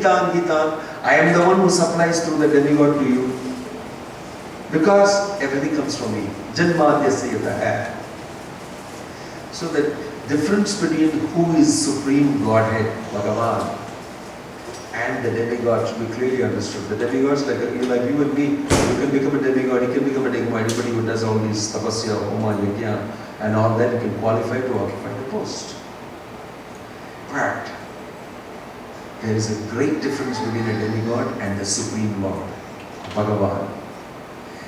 Hitan Hitan. I am the one who supplies through the demigod to you. Because everything comes from me. Janmadhyasya yatah. So the difference between who is Supreme Godhead, Bhagavan, and the demigod should be clearly understood. The demigods, like you and me, you can become a demigod, you can become a demigod. Anybody who does all these tapasya, homa, yajna, and all that, you can qualify to occupy the post. But there is a great difference between a demigod and the Supreme Lord, Bhagavan.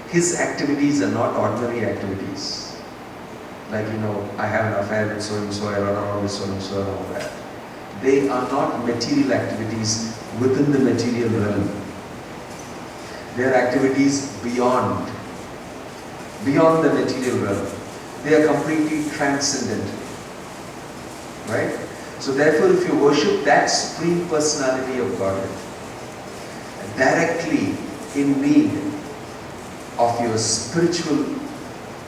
His activities are not ordinary activities. Like, I have an affair with so and so, I run around with so and so, and all that. They are not material activities within the material realm. They are activities beyond the material realm. They are completely transcendent. Right? So therefore, if you worship that Supreme Personality of Godhead, directly in need of your spiritual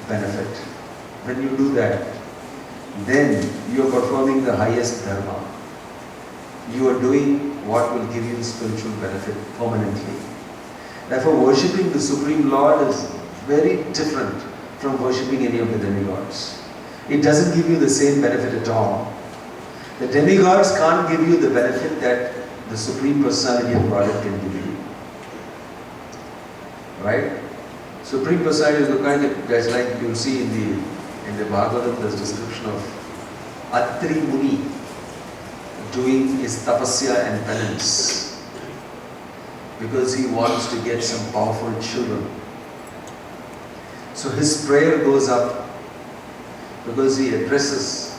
benefit, when you do that, then you are performing the highest dharma. You are doing what will give you spiritual benefit permanently. Therefore, worshipping the Supreme Lord is very different from worshipping any of the demigods. It doesn't give you the same benefit at all. The demigods can't give you the benefit that the Supreme Personality of Godhead can give you. Right? Supreme Personality is the kind of, guys, like you'll see in the Bhagavatam, there's description of Atri Muni doing his tapasya and penance because he wants to get some powerful children. So his prayer goes up because he addresses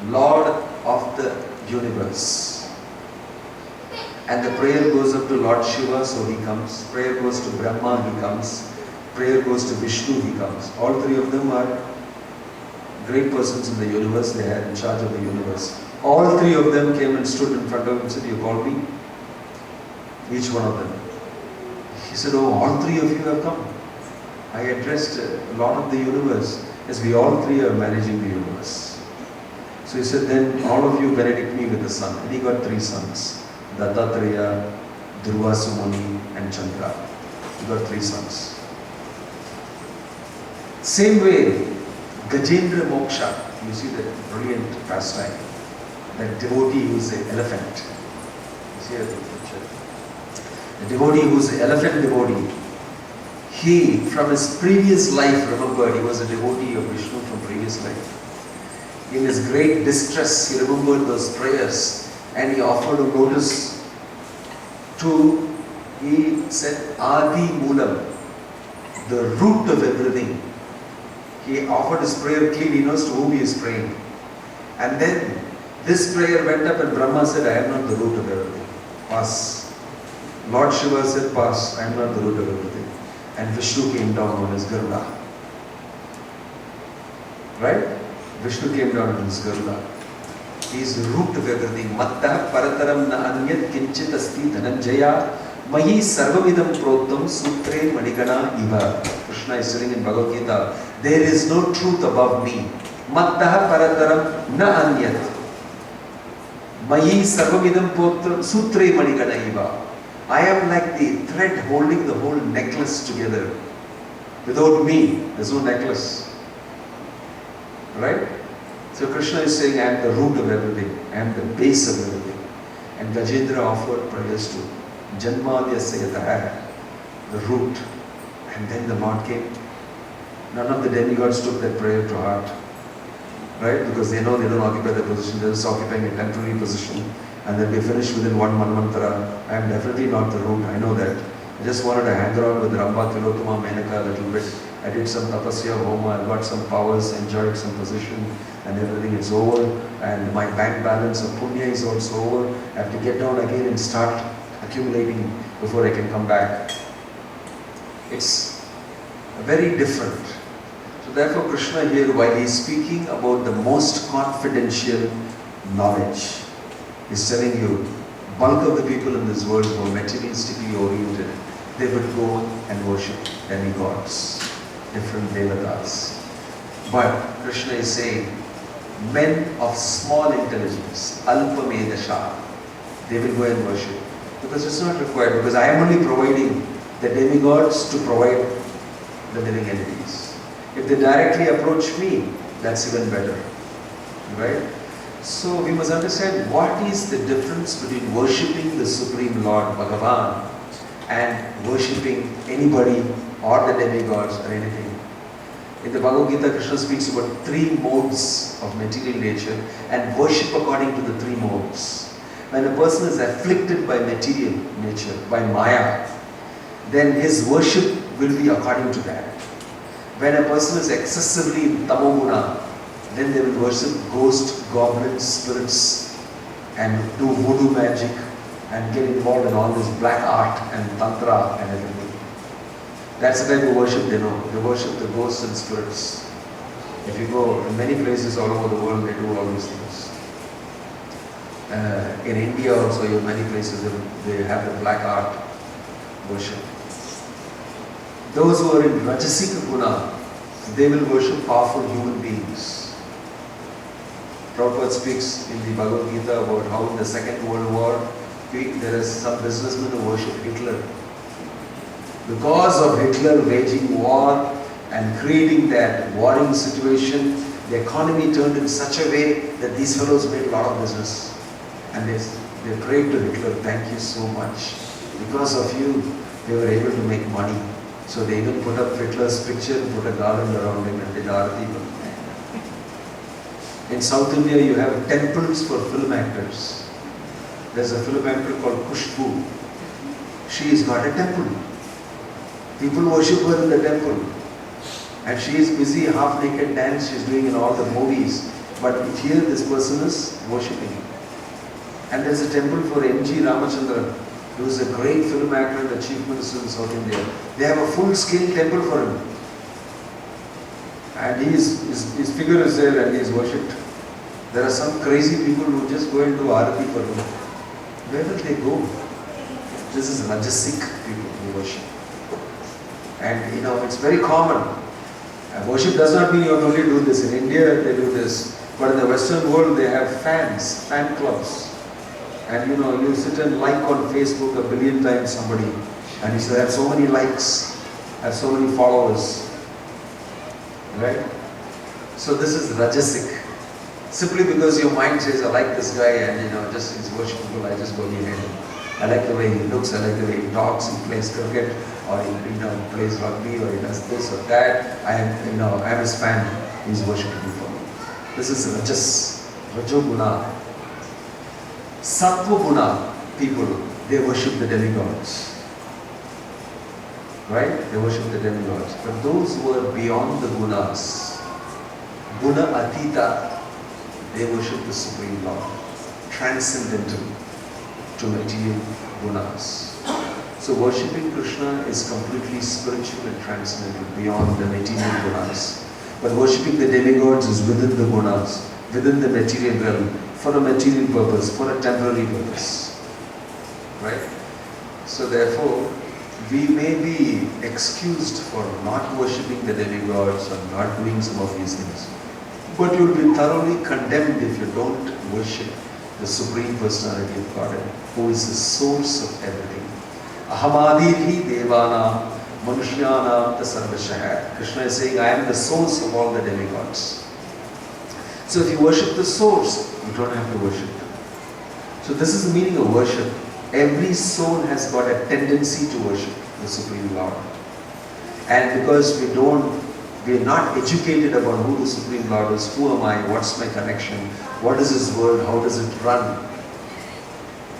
Lord of the universe. And the prayer goes up to Lord Shiva, so he comes. Prayer goes to Brahma, he comes. Prayer goes to Vishnu, he comes. All three of them are great persons in the universe. They are in charge of the universe. All three of them came and stood in front of him and said, "You called me?" Each one of them. He said, "Oh, all three of you have come. I addressed Lord of the universe." As we all three are managing the universe. So he said, "Then all of you benedict me with a son." And he got three sons. Dattatreya, Dhruva Sumani and Chandra. He got three sons. Same way, Gajendra Moksha, you see that brilliant pastime, that devotee who is an elephant. You see that picture? The devotee who is an elephant devotee, he, from his previous life, remembered he was a devotee of Vishnu from previous life. In his great distress, he remembered those prayers and he offered a notice to, he said, Adi Moolam, the root of everything. He offered his prayer clean, he knows to whom he is praying. And then this prayer went up and Brahma said, "I am not the root of everything. Pass." Lord Shiva said, "Pass, I am not the root of everything." And Vishnu came down on his Garuda. Right? Vishnu came down on his Garuda. He is the root of everything. Matta parataram na anyat kinchit asti dhananjaya mahi sarvamidam protam sutre manigana iva. Krishna is saying in Bhagavad Gita, there is no truth above me. Matta parataram na anyat mahi sarvamidam protam sutre manigana iva. I am like the thread holding the whole necklace together. Without me, there is no necklace. Right? So Krishna is saying, I am the root of everything. I am the base of everything. And Gajendra offered prayers to Janmadhyasya yatah, the root. And then the Lord came. None of the demigods took that prayer to heart. Right? Because they know they don't occupy the position. They're just occupying a temporary position. And they'll be finished within one manvantara. I am definitely not the root. I know that. I just wanted to hang around with Ramba, Tilotama, Menaka a little bit. I did some tapasya, homa, I got some powers, enjoyed some position, and everything is over. And my bank balance of punya is also over. I have to get down again and start accumulating before I can come back. It's very different. So therefore Krishna here, while he is speaking about the most confidential knowledge, is telling you, bulk of the people in this world who are materialistically oriented, they would go and worship demigods, different devatas. But Krishna is saying, men of small intelligence, alpamedasha, they will go and worship Because it's not required, because I am only providing the demigods to provide the living entities. If they directly approach me, that's even better. Right? So we must understand what is the difference between worshipping the Supreme Lord Bhagavan and worshipping anybody or the demigods or anything. In the Bhagavad Gita, Krishna speaks about 3 modes of material nature and worship according to the 3 modes. When a person is afflicted by material nature, by Maya, then his worship will be according to that. When a person is excessively in Tamoguna, then they will worship ghosts, goblins, spirits, and do voodoo magic and get involved in all this black art and tantra and everything. That's the type of worship they know. They worship the ghosts and spirits. If you go in many places all over the world, they do all these things. In India also, in many places, they have the black art worship. Those who are in Rajasika Guna, they will worship powerful human beings. Prabhupada speaks in the Bhagavad Gita about how in the Second World War, there is some businessmen who worship Hitler. Because of Hitler waging war and creating that warring situation, the economy turned in such a way that these fellows made a lot of business. And they prayed to Hitler, thank you so much. Because of you, they were able to make money. So they even put up Hitler's picture and put a garland around him and did arati. In South India, you have temples for film actors. There's a film actor called Kushbu. She has got a temple. People worship her in the temple. And she is busy, half-naked dance she's doing in all the movies. But here this person is worshipping. And there's a temple for N.G. Ramachandran, who is a great film actor and the Chief Minister in South India. They have a full-scale temple for him. And his figure is there and he is worshipped. There are some crazy people who just go and do arati for him. Where will they go? This is Rajasic people who worship. And it's very common. Worship does not mean you only do this. In India, they do this. But in the Western world, they have fans, fan clubs. And you sit and like on Facebook a billion times somebody. And you say, I have so many likes. I have so many followers. Right? So this is Rajasic. Simply because your mind says, I like this guy and just he's worshipful, I just go near him. I like the way he looks, I like the way he talks, he plays cricket, or he plays rugby, or he does this or that. I am his fan, he's worshipful for me. This is Rajoguna. Sattva Guna people, they worship the demigods. Right? They worship the demigods. But those who are beyond the gunas, Guna Atita, they worship the Supreme Lord, transcendental to material gunas. So worshipping Krishna is completely spiritual and transcendental, beyond the material gunas. But worshipping the demigods is within the gunas, within the material realm, for a material purpose, for a temporary purpose. Right? So therefore, we may be excused for not worshipping the demigods or not doing some of these things. But you will be thoroughly condemned if you don't worship the Supreme Personality of Godhead, who is the source of everything. Ahamadirhi Devanam Manushyanam Tasarvashaya. Krishna is saying, I am the source of all the demigods. So if you worship the source, you don't have to worship them. So this is the meaning of worship. Every soul has got a tendency to worship the Supreme Lord. And because we are not educated about who the Supreme Lord is, who am I, what's my connection, what is His word, how does it run.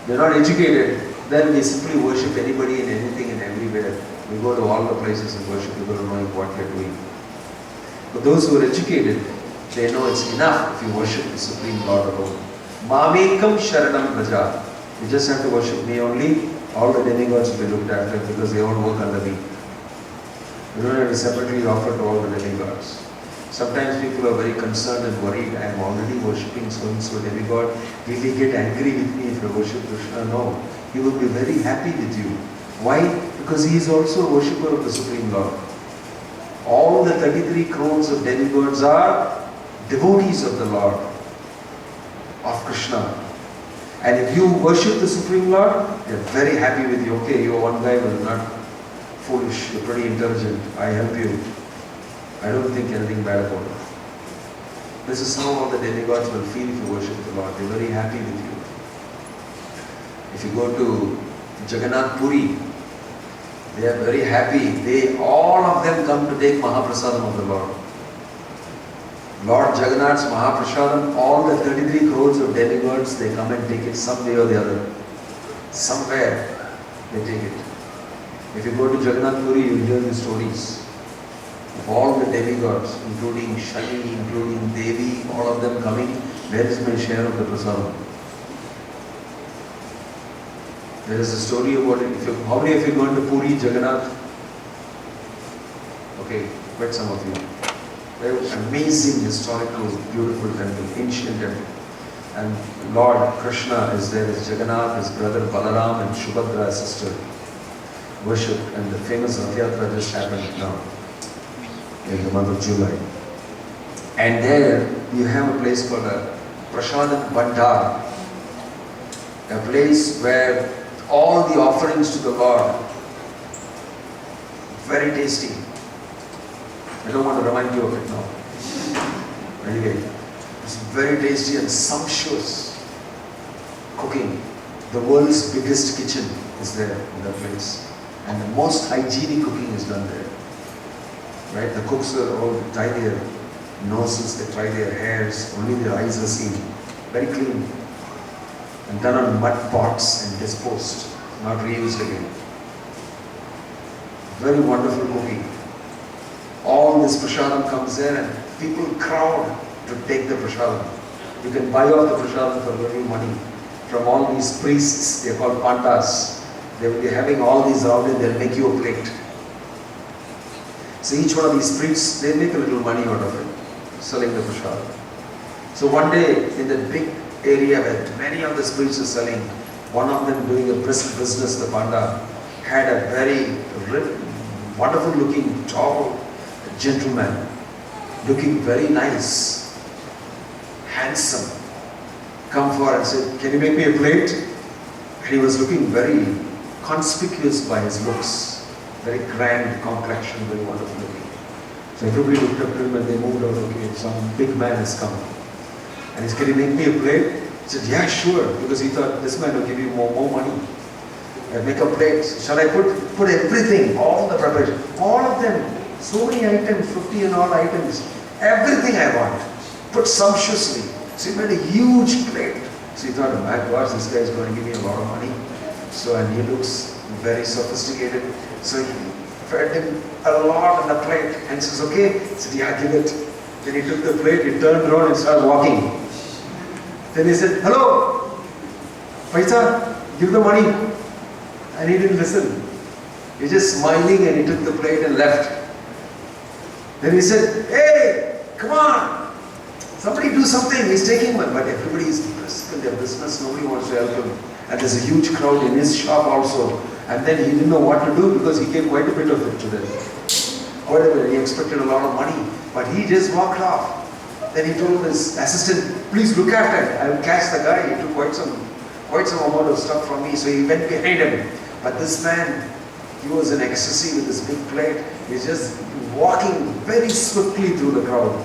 We are not educated, then we simply worship anybody and anything and everywhere. We go to all the places and worship without knowing what we are doing. But those who are educated, they know it's enough if you worship the Supreme Lord alone. Mamekam Sharanam Braja. You just have to worship me only. All the demigods will be looked after because they all work under me. You don't have to separately offer to all the demigods. Sometimes people are very concerned and worried. I am already worshipping so-and-so demigod. Will he get angry with me if I worship Krishna? No. He will be very happy with you. Why? Because he is also a worshipper of the Supreme Lord. All the 33 crores of demigods are devotees of the Lord, of Krishna. And if you worship the Supreme Lord, they're very happy with you. Okay, you're one guy, but not foolish, you're pretty intelligent, I help you. I don't think anything bad about it. This is how all the demigods will feel if you worship the Lord. They're very happy with you. If you go to Jagannath Puri, they are very happy. All of them come to take Mahaprasadam of the Lord. Lord Jagannath's Mahaprasadam, all the 33 crores of demigods, they come and take it some way or the other. Somewhere they take it. If you go to Jagannath Puri, you'll hear the stories of all the demigods, including Shani, including Devi, all of them coming. Where is my share of the prasadam? There is a story about it. How many of you gone to Puri, Jagannath? Okay, quite some of you. Very amazing, historical, beautiful temple, ancient temple. And Lord Krishna is there as Jagannath, his brother Balaram and Subhadra, his sister, worship. And the famous Rath Yatra just happened now, in the month of July. And there you have a place called a Prasadam Bhandar, a place where all the offerings to the Lord, very tasty. I don't want to remind you of it now. Anyway, it's very tasty and sumptuous cooking. The world's biggest kitchen is there in that place. And the most hygienic cooking is done there. Right? The cooks are all tie their noses, they tie their hairs, only their eyes are seen. Very clean. And done on mud pots and disposed, not reused again. Very wonderful cooking. All this prasadam comes there and people crowd to take the prasadam. You can buy off the prasadam for very money from all these priests. They are called pantas. They will be having all these around and they'll make you a plate. So each one of these priests, they make a little money out of it, selling the prasadam. So one day in the big area where many of the priests are selling, one of them doing a brisk business, the panda, had a very wonderful looking, tall gentleman, looking very nice, handsome, come forward and said, "Can you make me a plate?" And he was looking very conspicuous by his looks, very grand complexion, very wonderful looking. So everybody looked up to him and they moved out. Okay, some big man has come. And he said, "Can you make me a plate?" He said, "Yeah, sure," because he thought this man will give you more money. Make a plate. Shall I put everything, all the preparation, all of them, so many items, 50 and all items, everything I want, put sumptuously. So he made a huge plate. So he thought, my gosh, this guy is going to give me a lot of money. So, and he looks very sophisticated. So he fed him a lot on the plate and says, "Okay." He said, "Yeah, give it." Then he took the plate, he turned around and started walking. Then he said, "Hello, Paisa, give the money." And he didn't listen. He was just smiling and he took the plate and left. Then he said, "Hey, come on, somebody do something." He's taking one, but everybody is brisk in their business. Nobody wants to help him. And there's a huge crowd in his shop also. And then he didn't know what to do because he gave quite a bit of it to them. Quite a bit. He expected a lot of money, but he just walked off. Then he told his assistant, "Please look after it. I will catch the guy. He took quite some amount of stuff from me." So he went behind him. But this man, he was in ecstasy with this big plate. He's just walking very swiftly through the crowd.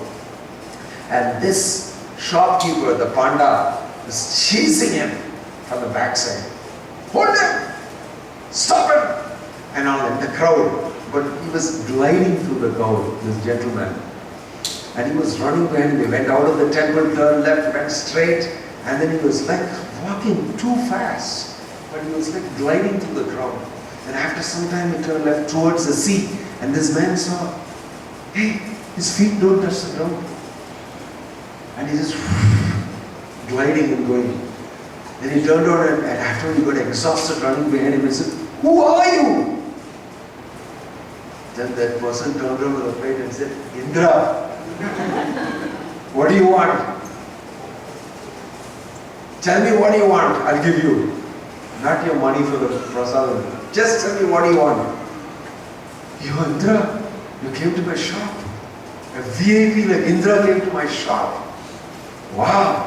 And this shopkeeper, the panda, was chasing him from the backside. "Hold him! Stop him!" And all in the crowd. But he was gliding through the crowd, this gentleman. And he was running behind him. He went out of the temple, turned left, went straight. And then he was like walking too fast. But he was like gliding through the crowd. And after some time he turned left towards the sea. And this man saw, hey, his feet don't touch the ground. And he just gliding and going. Then he turned around and after he got exhausted running behind him, he said, "Who are you?" Then that person turned around with a plate and said, "Indra, what do you want? Tell me what you want, I'll give you. Not your money for the prasadam. Just tell me what you want." "You, Indra, you came to my shop. A VIP like Indra came to my shop. Wow."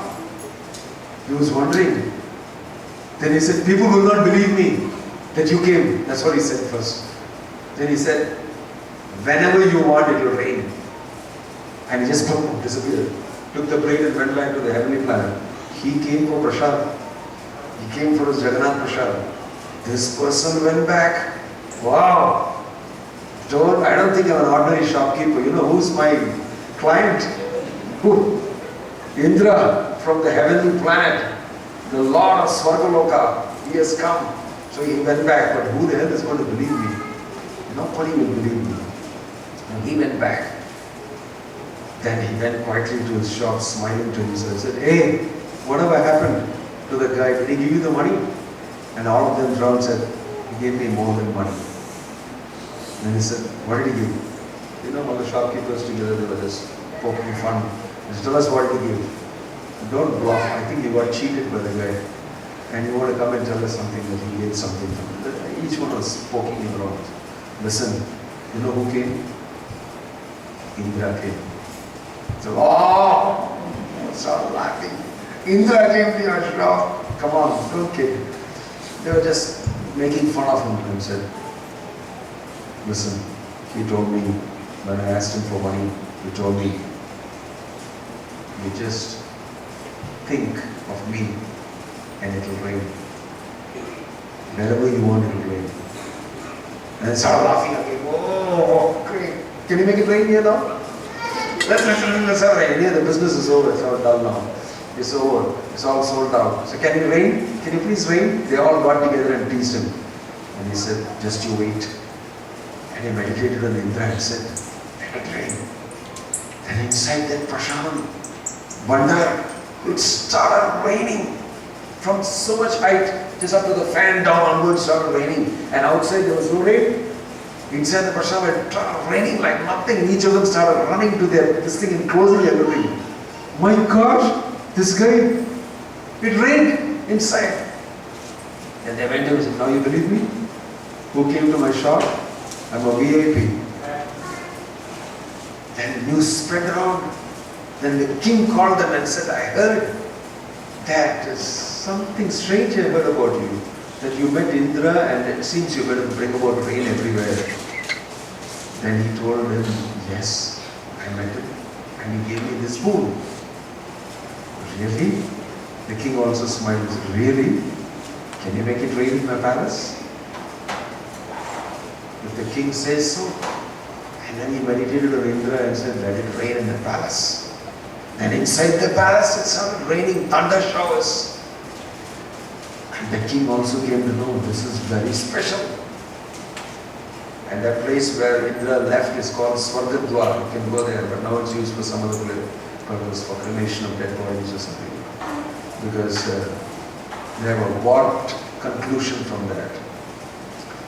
He was wondering, Then he said, people will not believe me that you came. That's what he said first. Then he said, whenever you want it will rain. And he just disappeared. Took the plane and went back to the heavenly planet. He came for Prasad. He came for his Jagannath Prasad. This person went back. Wow! I don't think I'm an ordinary shopkeeper. You know who's my client? Who? Indra from the heavenly planet. The Lord of Swargaloka. He has come. So he went back. But who the hell is going to believe me? Nobody will believe me. And he went back. Then he went quietly to his shop, smiling to himself. He said, hey, whatever happened to the guy? Did he give you the money? And all of them around said, he gave me more than money. And he said, what did he give? You know, all the shopkeepers together, they were just poking fun. He said, tell us what did he give. Don't bluff. I think you got cheated by the guy. And you want to come and tell us something that he gave something from it. Each one was poking him around. Listen, you know who came? Indra came. So, started laughing. Indra came to your shop. Come on, don't kid. They were just making fun of him and said, listen, he told me, when I asked him for money, he told me, you just think of me and it will rain. Wherever you want, it will rain. And they started laughing again. Oh, great. Can you make it rain here now? Let's have rain. Here the business is over. It's all done now. It's over. It's all sold out. So can you rain? Can you please rain? They all got together and teased him. And he said, just you wait. And he meditated on Indra and said, let it rain. And inside that prasadam, wonder, it started raining from so much height, just up to the fan down onwards started raining. And outside there was no rain. Inside the prasadam it started raining like nothing. Each of them started running to this thing and closing everything. My gosh, this guy, it rained inside. And they went and said, now you believe me? Who came to my shop? I'm a VIP. Then news spread around. Then the king called them and said, I heard that something strange I heard about you. That you met Indra and it seems you're going to bring about rain everywhere. Then he told him, yes, I met him and he gave me this boon. Really? The king also smiled and said, really? Can you make it rain in my palace? If the king says so. And then he meditated on Indra and said, let it rain in the palace. And inside the palace it started raining thunder showers. And the king also came to know this is very special. And that place where Indra left is called Swargadwar. You can go there, but now it's used for some other purpose, for cremation of dead bodies or something. Because they have a warped conclusion from that.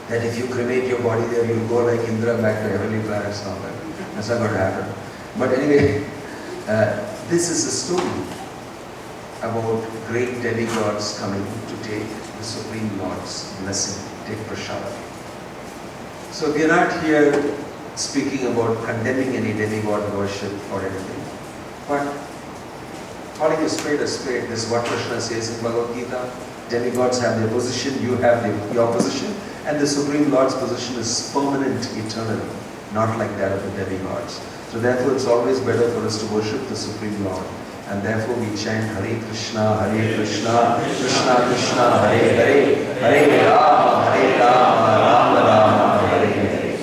That if you cremate your body there, you'll go like Indra back to heavenly planets now. That's not going to happen. But anyway, this is a story about great demigods coming to take the Supreme Lord's blessing, take prasada. So we are not here speaking about condemning any demigod worship or anything, but calling a spade, this is what Krishna says in Bhagavad Gita. Demigods have their position, you have your position, and the Supreme Lord's position is permanent, eternal, not like that of the demigods. So therefore it's always better for us to worship the Supreme Lord. And therefore we chant Hare Krishna, Krishna Krishna, Hare Hare, Hare Rama, Rama, Hare Hare.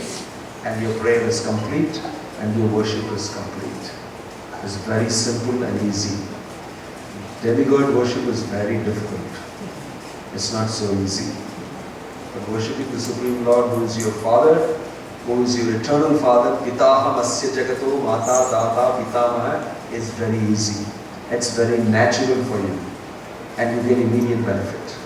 And your prayer is complete and your worship is complete. It's very simple and easy. Demigod worship is very difficult. It's not so easy. But worshipping the Supreme Lord, who is your Father, who is your eternal Father, Pitaham Asya Jagato Mata Data Pitamaha, is very easy. It's very natural for you. And you get immediate benefit.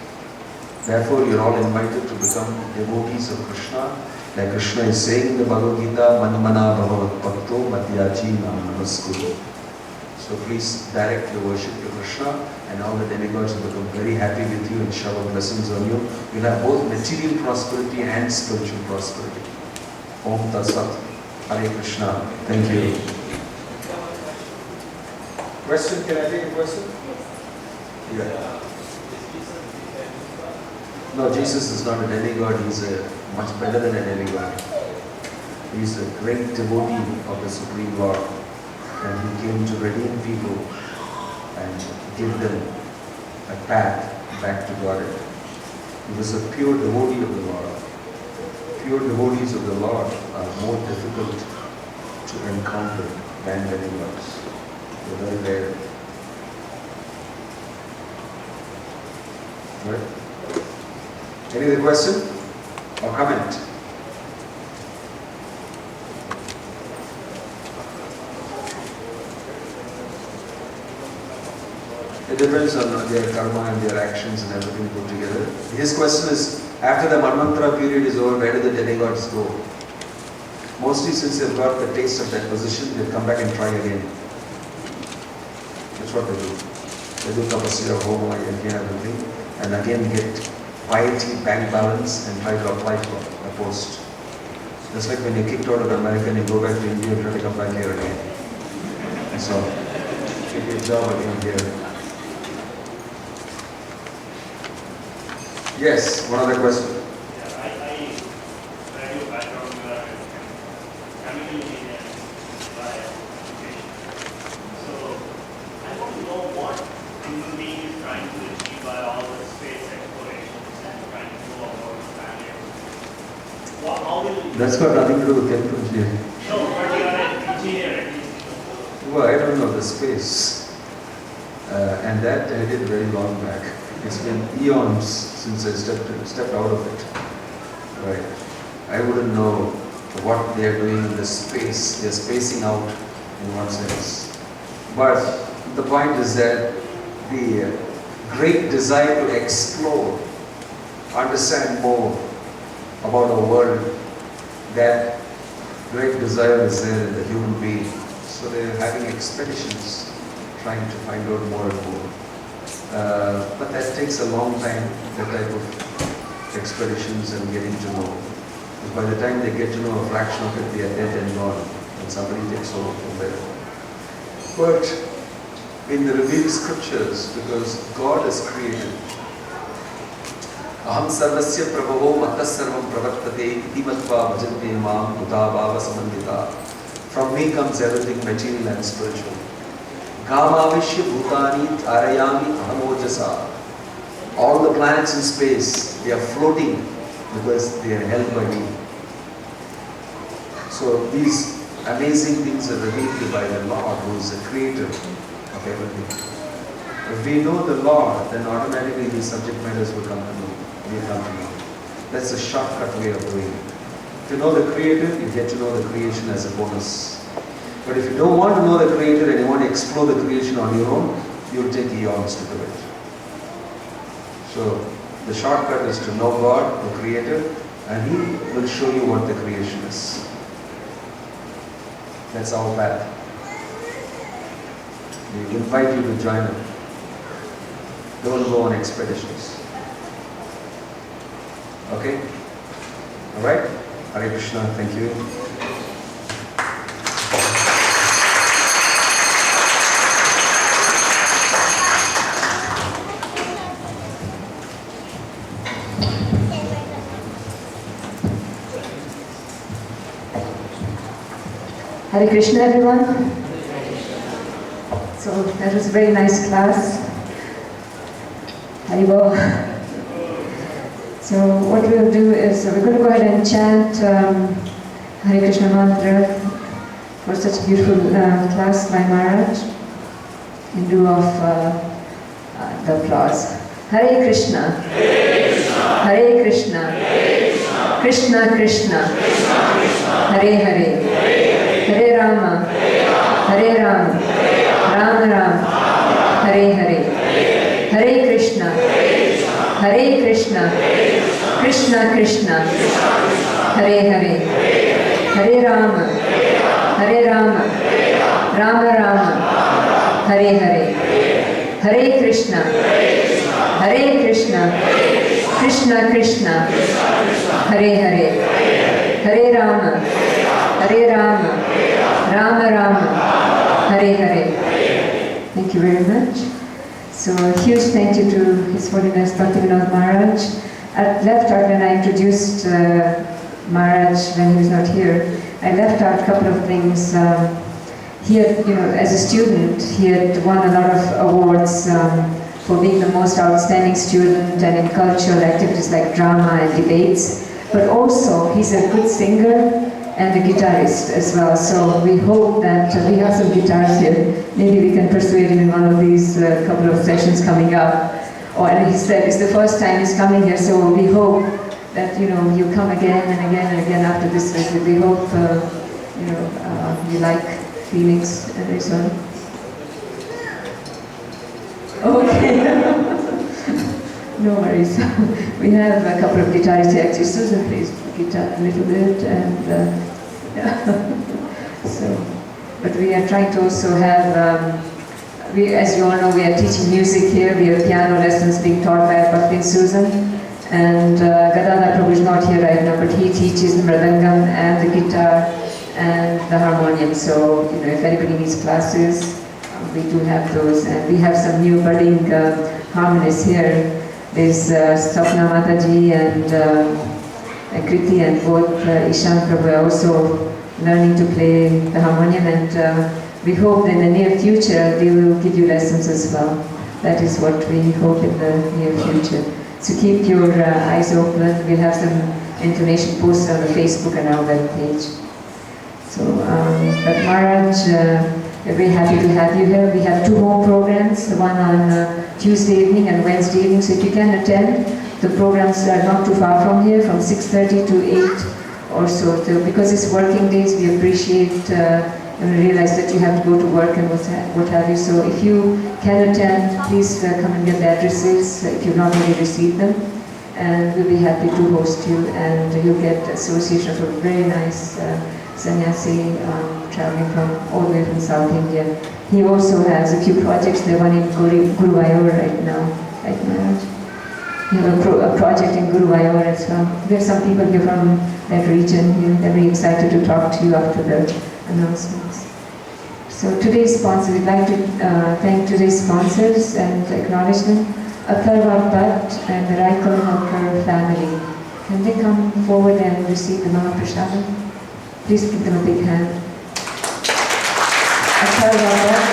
Therefore, you're all invited to become devotees of Krishna. Like Krishna is saying in the Bhagavad Gita, Manmana Bhagavat Bhakto Madhyaji Namaskuru. So please direct your worship to Krishna, and all the demigods will become very happy with you and shower blessings on you. You'll have both material prosperity and spiritual prosperity. Om Tat Sat. Hare Krishna. Thank you. Question? Can I take a question? Yeah. No, Jesus is not a demigod, he's much better than a demigod. He's a great devotee of the Supreme Lord, and he came to redeem people and give them a path back to Godhead. He was a pure devotee of the Lord. Pure devotees of the Lord are more difficult to encounter than demigods. They're very rare. Right? Any other question or comment? It depends on their karma and their actions and everything put together. His question is, after the Manvantara period is over, where do the demigods go? Mostly since they've got the taste of that position, they'll come back and try again. That's what they do. They do tapasya, homa, yajna, everything, and again get piety, bank balance, and try to apply for a post. Just like when you're kicked out of America and you go back to India, you try to come back here again. So, take your job again here. Yes, one other question. Yeah, I read your background, chemical engineering by education. So I want to know what human being is trying to achieve by all the space explorations and trying to go about the planet. How will That's got nothing to do with chemical engineering. No, but you are an engineer at least. Well, I don't know the space. And that I did very long back. It's been eons since I stepped out of it. Right. I wouldn't know what they're doing in the space. They're spacing out in one sense. But the point is that the great desire to explore, understand more about our world, that great desire is there in the human being. So they're having expeditions, trying to find out more and more. But that takes a long time, that type of expeditions and getting to know. Because by the time they get to know a fraction of it, they are dead and gone, and somebody takes over from there. But in the revealed scriptures, because God has created, Aham sarvasya prabhavo matas sarvam pravartate iti matva bhajante mam buddha bhava samandita. From me comes everything material and spiritual. Gamavishya bhutani dharayami ahamojasa. All the planets in space, they are floating because they are held by me. So these amazing things are revealed by the Lord, who is the creator of everything. If we know the Lord, then automatically these subject matters will come to know. That's a shortcut way of doing it. If you know the creator, you get to know the creation as a bonus. But if you don't want to know the creator and you want to explore the creation on your own, you'll take eons to do it. So the shortcut is to know God, the creator, and He will show you what the creation is. That's our path. We invite you to join Him. Don't go on expeditions. Okay? Alright? Hare Krishna, thank you. Hare Krishna, everyone. So that was a very nice class. Haribo. So what we'll do is we're going to go ahead and chant Hare Krishna mantra for such a beautiful class by Maharaj in lieu of the applause. Hare Krishna. Hare Krishna. Krishna Krishna. Hare Hare. Hare Rama, Hare Rama, Rama Rama, Hare Hare, Hare Krishna, Hare Krishna, Krishna Krishna, Hare Hare, Hare Rama, Hare Rama, Rama Rama, Hare Hare, Hare Krishna, Hare Krishna, Krishna Krishna, Hare Hare, Hare Rama, Hare Rama, Rama Rama, Hare Hare. Thank you very much. So a huge thank you to His Holiness Bhakti Vinod Maharaj left out when I introduced Maharaj when he was not here. I left out a couple of things. He had, as a student, he had won a lot of awards for being the most outstanding student and in cultural activities like drama and debates. But also, he's a good singer and a guitarist as well. So we hope that we have some guitars here. Maybe we can persuade him in one of these couple of sessions coming up. And he said it's the first time he's coming here, so we hope that you come again and again and again after this visit. We hope you like Phoenix and Arizona. Okay. No worries. We have a couple of guitarists here. Actually, Susan plays guitar a little bit, and but we are trying to also have. As you all know, we are teaching music here. We have piano lessons being taught by Bhakti and Susan, and Gadadhar Prabhu is not here right now, but he teaches the mridangam and the guitar and the harmonium. So if anybody needs classes, we do have those, and we have some new budding harmonists here. There's Sapna Mataji and Kriti, and both Ishan Prabhu are also learning to play the harmonium, and we hope in the near future they will give you lessons as well. That is what we hope in the near future. So keep your eyes open. We'll have some information posted on the Facebook and our web page. So, but Maharaj, we're very happy to have you here. We have 2 more programs, the one on Tuesday evening and Wednesday evening. So if you can attend, the programs are not too far from here, from 6:30 to 8 or so. So because it's working days, we appreciate and realize that you have to go to work and what have you. So if you can attend, please come and get the addresses if you've not already received them. And we'll be happy to host you, and you'll get association of a very nice sannyasi traveling from all the way from South India. He also has a few projects. They're one in Guruvayur right now, right, Maharaj? We have a project in Guruvayur as well. We have some people here from that region. They're very excited to talk to you after the announcements. So today's sponsor, we'd like to thank today's sponsors and acknowledge them. Atharva Bhatt and the Raikal Halkar family. Can they come forward and receive the Mahaprasada? Please give them a big hand. Atharva Bhatt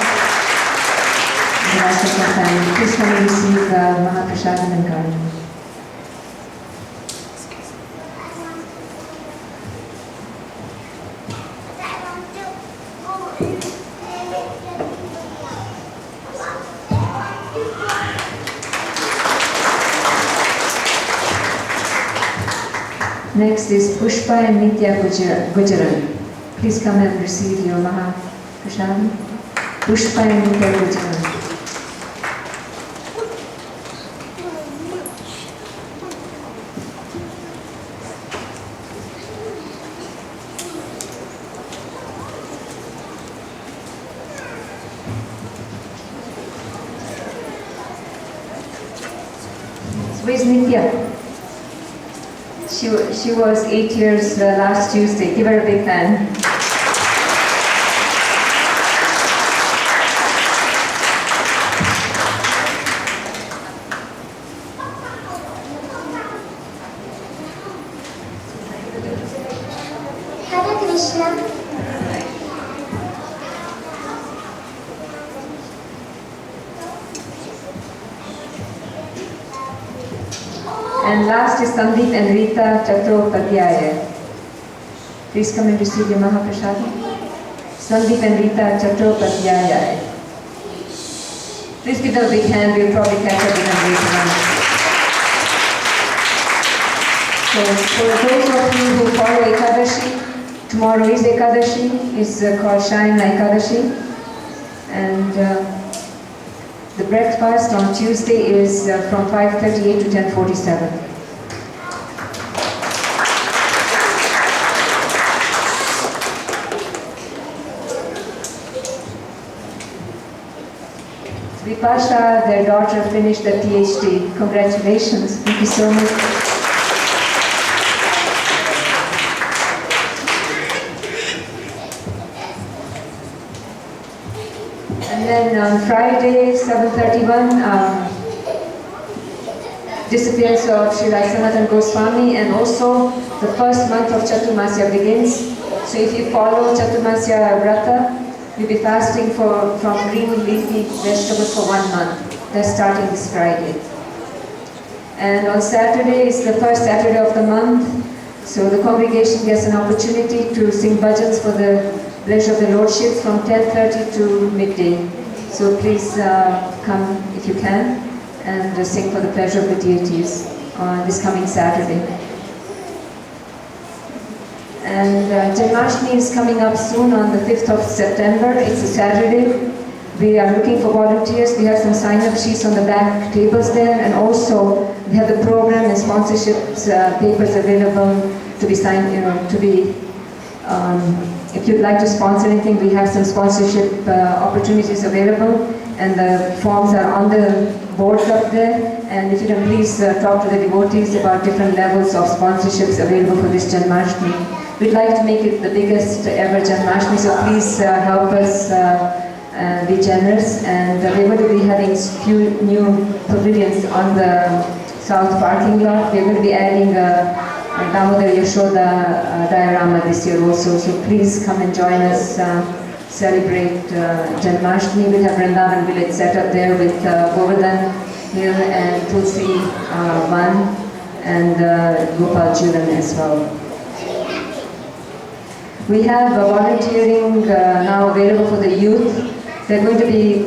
and the Raikal family. Please come and receive Mahaprasada and Garden. Next is Pushpa and Nitya Gujaran. Please come and receive your Mahaprasad. Pushpa and Nitya Gujaran. Where's Nitya? She was 8 years last Tuesday. Give her a big hand. Hare Krishna. And last is Sandeep and Rita Chattopadhyaya. Please come and receive your Mahaprasad. Sandeep and Rita Chattopadhyaya. Please give them a big hand. We'll probably catch up with them later on. So for those of you who follow Ekadashi, tomorrow is Ekadashi. It's called Shayana Ekadashi. And the breakfast on Tuesday is from 5:38 to 10:47. Vipasha, their daughter, finished the PhD. Congratulations. Thank you so much. And then on Friday, 7:31, disappearance of Sri Sanatana Goswami, and also the first month of Chaturmasya begins. So if you follow Chaturmasya Vrata, you'll be fasting from green leafy vegetables for 1 month. That's starting this Friday. And on Saturday is the first Saturday of the month, so the congregation gets an opportunity to sing bhajans for the pleasure of the Lordship from 10:30 to midday. So please come if you can and sing for the pleasure of the deities on this coming Saturday. And Janmashtami is coming up soon on the 5th of September. It's a Saturday. We are looking for volunteers. We have some sign-up sheets on the back tables there, and also we have the program and sponsorships papers available to be signed. If you'd like to sponsor anything, we have some sponsorship opportunities available, and the forms are on the boards up there. And if you can please talk to the devotees about different levels of sponsorships available for this Janmashtami. We'd like to make it the biggest ever Janmashtami, so please help us be generous. And we're going to be having few new pavilions on the south parking lot. We're going to be adding Damodar Yashoda diorama this year also, so please come and join us, celebrate Janmashtami. We'll have Vrindavan village set up there with Govardhan Hill and Tulsi Van and Gopal Julan as well. We have volunteering now available for the youth. They're going to be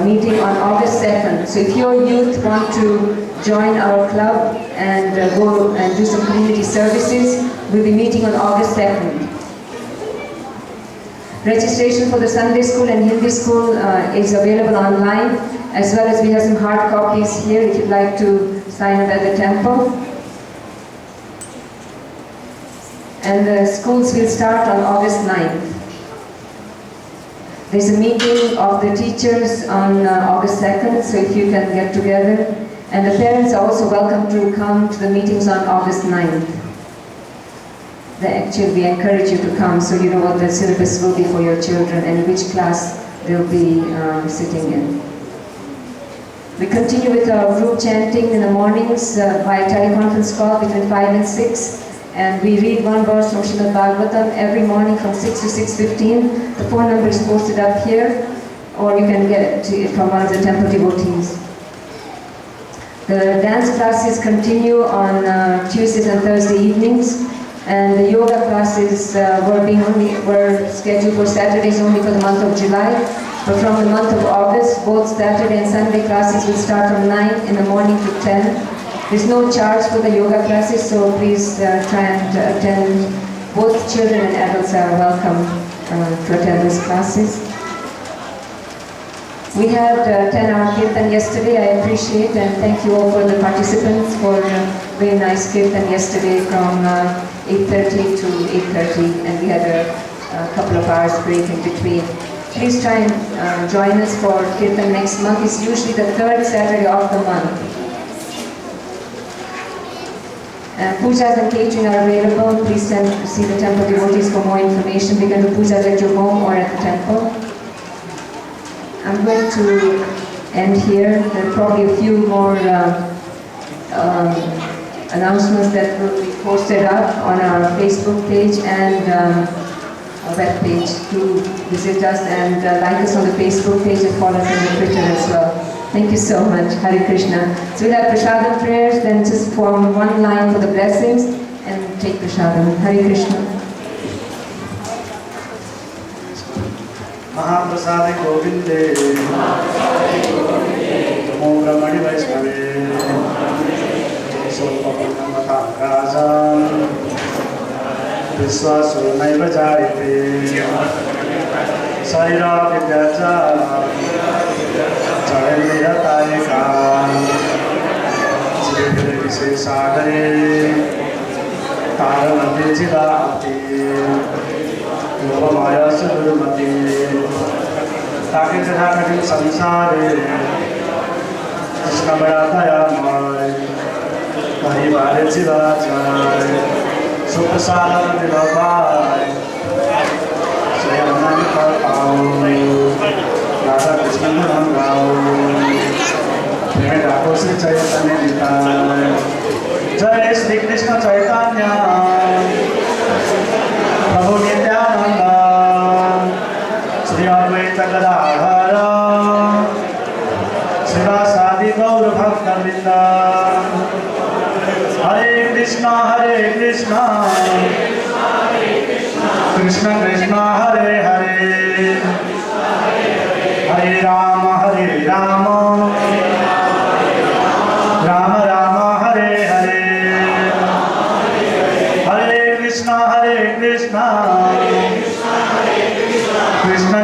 meeting on August 2nd. So if your youth want to join our club and go and do some community services, we'll be meeting on August 2nd. Registration for the Sunday school and Hindi school is available online, as well as we have some hard copies here if you'd like to sign up at the temple. And the schools will start on August 9th. There's a meeting of the teachers on August 2nd, so if you can get together. And the parents are also welcome to come to the meetings on August 9th. We encourage you to come so you know what the syllabus will be for your children and which class they'll be sitting in. We continue with our group chanting in the mornings via teleconference call between 5 and 6. And we read one verse from Srimad Bhagavatam every morning from 6 to 6:15. The phone number is posted up here, or you can get it from one of the temple devotees. The dance classes continue on Tuesdays and Thursday evenings, and the yoga classes were scheduled for Saturdays only for the month of July. But from the month of August, both Saturday and Sunday classes will start from 9 in the morning to 10. There's no charge for the yoga classes, so please try and attend. Both children and adults are welcome to attend these classes. We had 10-hour kirtan yesterday. I appreciate and thank you all for the participants for very nice kirtan yesterday from 8:30 to 8:30, and we had a couple of hours break in between. Please try and join us for kirtan next month. It's usually the third Saturday of the month. Pujas and catering are available. Please see the temple devotees for more information. We can do pujas at your home or at the temple. I'm going to end here. There are probably a few more announcements that will be posted up on our Facebook page and our web page. Do visit us and like us on the Facebook page and follow us on the Twitter as well. Thank you so much. Hare Krishna. So we'll have prasadam prayers, then just form one line for the blessings and take prasadam. Hare Krishna. Mahaprasade Govinde Namo Brahmani Vaishnave Sopapurnamata Raja Vishwaso Naiva Jarite Saira Vidyacha Jayalira Taika Jivire Visesagare Taranati Jidati Maya Sudurmati Taki Jadakati Sansare Krishna Bharataya Mai Parivare Chidachai Suprasada Dilabai Swayanamita Pau Radha Krishna Mangal Hey Radha Sri Chaitanya Nityananda. Jai Shri Krishna Chaitanya Prabhu Nityananda Shri Advaita Gadadhara Srivasadi Gaur Bhakta Vrinda. Hare Krishna Krishna Krishna Hare Hare Hare Rama Rama Rama Hare Hare. Hare Krishna Krishna Krishna